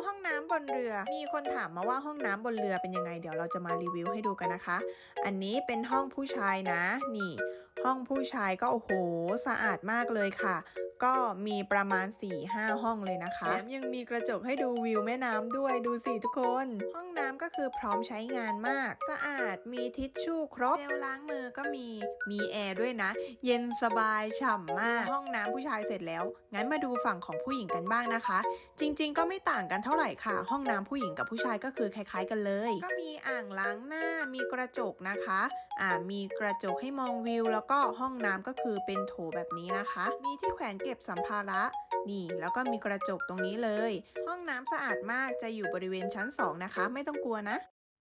ห้องน้ำบนเรือมีคนถามมาว่าห้องน้ำบนเรือเป็นยังไงเดี๋ยวเราจะมารีวิวให้ดูกันนะคะอันนี้เป็นห้องผู้ชายนะนี่ห้องผู้ชายก็โอ้โหสะอาดมากเลยค่ะก็มีประมาณ 4-5 ห้องเลยนะคะแถมยังมีกระจกให้ดูวิวแม่น้ำด้วยดูสิทุกคนห้องน้ำก็คือพร้อมใช้งานมากสะอาดมีทิชชู่ครบเจลล้างมือก็มีแอร์ด้วยนะเย็นสบายฉ่ำมากห้องน้ำผู้ชายเสร็จแล้วงั้นมาดูฝั่งของผู้หญิงกันบ้างนะคะจริงๆก็ไม่ต่างกันเท่าไหร่ค่ะห้องน้ำผู้หญิงกับผู้ชายก็คือคล้ายๆกันเลยก็มีอ่างล้างหน้ามีกระจกนะคะมีกระจกให้มองวิวแล้วก็ห้องน้ำก็คือเป็นโถแบบนี้นะคะมีที่แขวนเก็บสัมภาระนี่แล้วก็มีกระจกตรงนี้เลยห้องน้ำสะอาดมากจะอยู่บริเวณชั้น2นะคะไม่ต้องกลัวนะ